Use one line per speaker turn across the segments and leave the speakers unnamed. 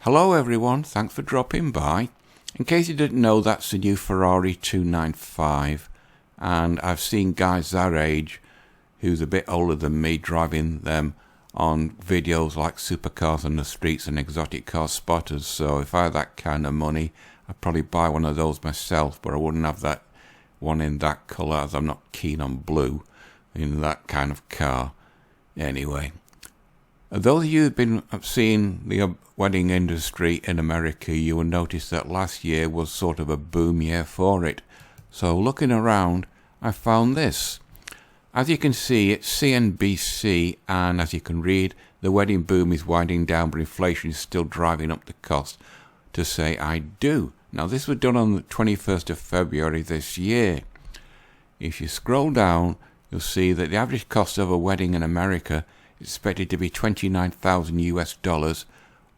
Hello everyone, thanks for dropping by. In case you didn't know, that's the new Ferrari 295, and I've seen guys that age who's a bit older than me driving them on videos like Supercars on the Streets and Exotic Car Spotters. So if I had that kind of money, I'd probably buy one of those myself, but I wouldn't have that one in that colour, as I'm not keen on blue in that kind of car. Anyway, those of you who've been seeing the wedding industry in America, you will notice that last year was sort of a boom year for it. So looking around, I found this. As you can see, it's CNBC, and as you can read, the wedding boom is winding down, but inflation is still driving up the cost. To say I do. Now, this was done on the 21st of February this year. If you scroll down, you'll see that the average cost of a wedding in America is expected to be $29,000,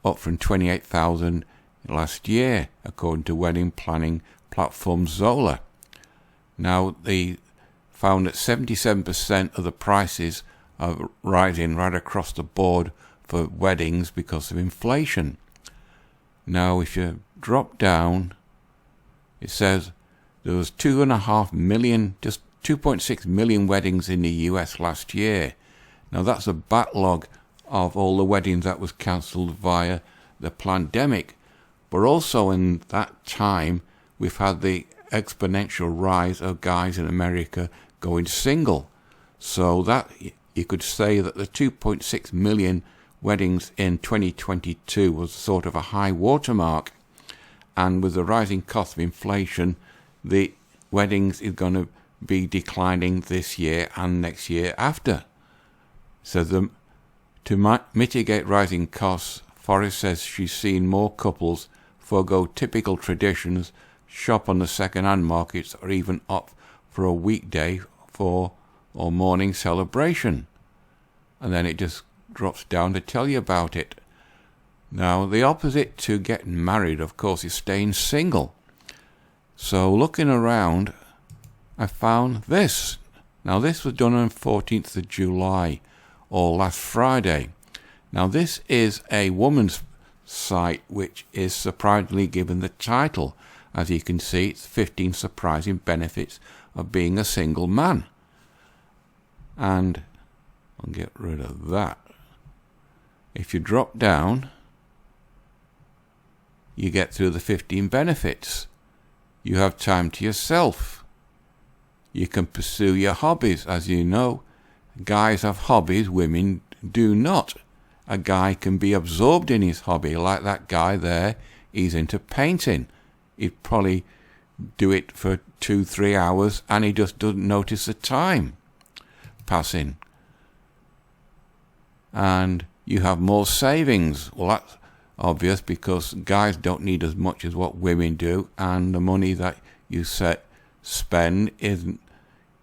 up from $28,000 last year, according to wedding planning platform Zola. Now, they found that 77% of the prices are rising right across the board for weddings because of inflation. Now, if you drop down, it says there was 2.5 million, just 2.6 million weddings in the US last year. Now, that's a backlog of all the weddings that was cancelled via the pandemic. But also in that time, we've had the exponential rise of guys in America going single. So that you could say that the 2.6 million weddings in 2022 was sort of a high watermark. And with the rising cost of inflation, the weddings is going to be declining this year and next year after. So to mitigate rising costs, Forrest says she's seen more couples forego typical traditions, shop on the second-hand markets, or even opt for a weekday or morning celebration. And then it just drops down to tell you about it. Now, the opposite to getting married, of course, is staying single. So looking around, I found this. Now, this was done on 14th of July, or last Friday. Now, this is a woman's site, which is surprisingly given the title. As you can see, it's 15 surprising benefits of being a single man. And I'll get rid of that. If you drop down, you get through the 15 benefits. You have time to yourself. You can pursue your hobbies. As you know, guys have hobbies, women do not. A guy can be absorbed in his hobby, like that guy there. He's into painting. He'd probably do it for 2-3 hours, and he just doesn't notice the time passing. And you have more savings. Well, that's obvious, because guys don't need as much as what women do, and the money that you spend isn't.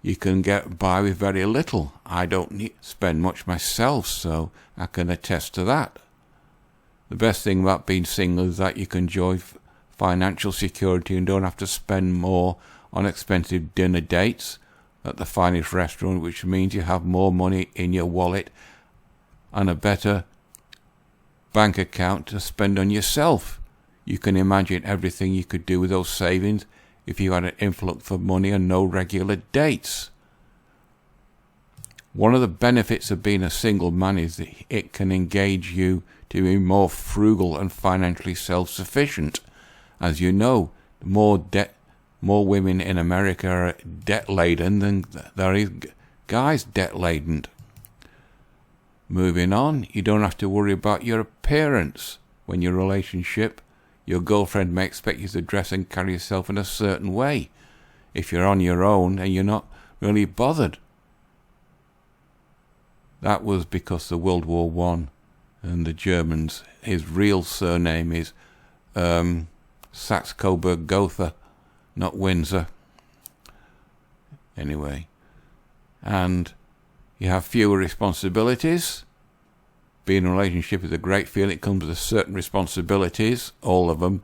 You can get by with very little. I don't spend much myself, so I can attest to that. The best thing about being single is that you can enjoy financial security and don't have to spend more on expensive dinner dates at the finest restaurant, which means you have more money in your wallet and a better bank account to spend on yourself. You can imagine everything you could do with those savings if you had an influx of money and no regular dates. One of the benefits of being a single man is that it can engage you to be more frugal and financially self-sufficient. As you know, more women in America are debt-laden than there is guys debt-laden. Moving on, you don't have to worry about your appearance. When your relationship, your girlfriend may expect you to dress and carry yourself in a certain way. If you're on your own and you're not really bothered. That was because of World War I and the Germans. His real surname is Saxe-Coburg-Gotha, not Windsor. Anyway, and you have fewer responsibilities. Being in a relationship is a great feeling. It comes with certain responsibilities, all of them.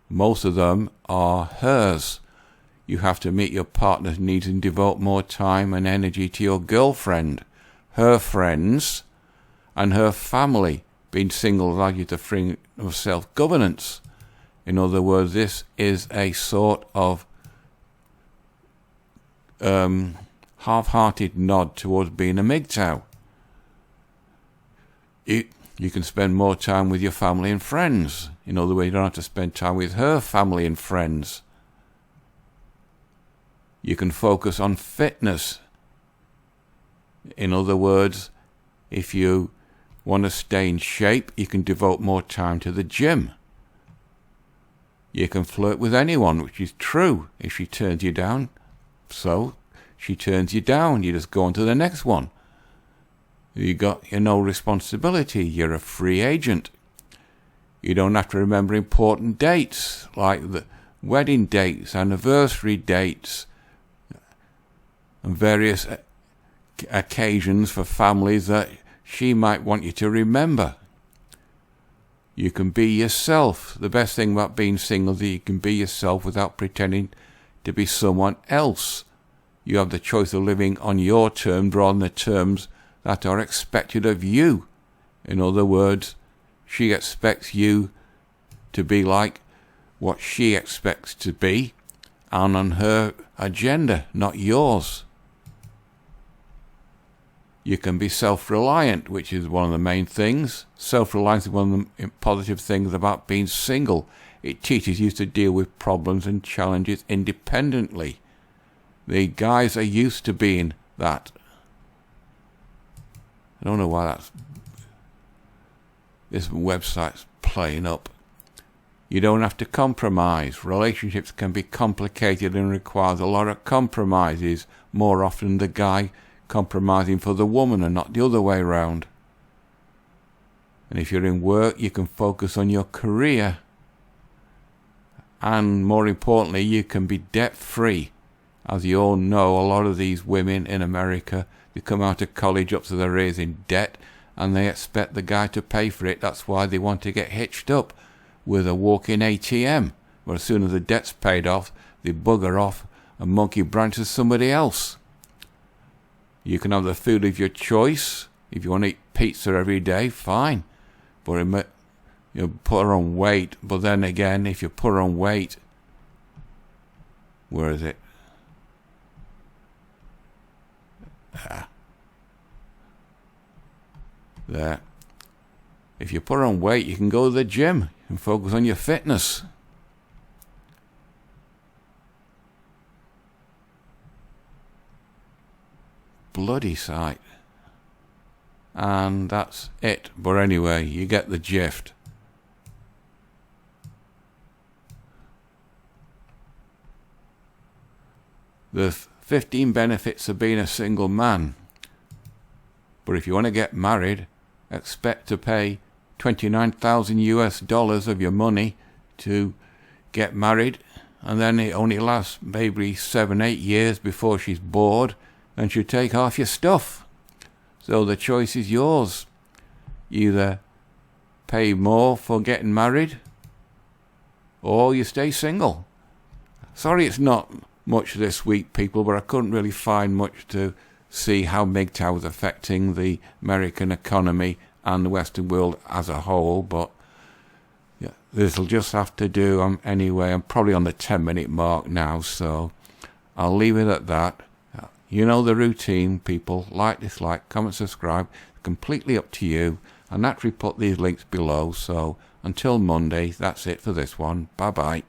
Most of them are hers. You have to meet your partner's needs and devote more time and energy to your girlfriend, her friends, and her family, being single allows you to freedom of self-governance. In other words, this is a sort of half-hearted nod towards being a MGTOW. You can spend more time with your family and friends. In other words, you don't have to spend time with her family and friends. You can focus on fitness. In other words, if you want to stay in shape, you can devote more time to the gym. You can flirt with anyone, which is true. If she turns you down, so she turns you down. You just go on to the next one. You're no responsibility. You're a free agent. You don't have to remember important dates like the wedding dates, anniversary dates, and various occasions for families that she might want you to remember. You can be yourself. The best thing about being single is that you can be yourself without pretending to be someone else. You have the choice of living on your terms rather than the terms that are expected of you. In other words, she expects you to be like what she expects to be and on her agenda, not yours. You can be self-reliant, which is one of the main things. Self-reliance is one of the positive things about being single. It teaches you to deal with problems and challenges independently. The guys are used to being that. I don't know why this website's playing up. You don't have to compromise. Relationships can be complicated and requires a lot of compromises. More often the guy compromising for the woman and not the other way around. And if you're in work, you can focus on your career. And more importantly, you can be debt-free. As you all know, a lot of these women in America, they come out of college up to their ears in debt and they expect the guy to pay for it. That's why they want to get hitched up with a walk-in ATM, where as soon as the debt's paid off, they bugger off and monkey branch to somebody else. You can have the food of your choice. If you want to eat pizza every day, fine. But put her on weight. But then again, if you put her on weight, where is it? There. If you put on weight, you can go to the gym and focus on your fitness. Bloody sight. And that's it. But anyway, you get the gist. The 15 benefits of being a single man. But if you want to get married, expect to pay $29,000 of your money to get married, and then it only lasts maybe 7-8 years before she's bored and she'll take half your stuff. So the choice is yours. Either pay more for getting married or you stay single. Sorry it's not much this week, people, but I couldn't really find much to see how MGTOW was affecting the American economy and the Western world as a whole. But yeah, this'll just have to do anyway. I'm probably on the 10-minute mark now, so I'll leave it at that. You know the routine, people. Like, dislike, comment, subscribe. Completely up to you. And naturally put these links below. So until Monday, that's it for this one. Bye-bye.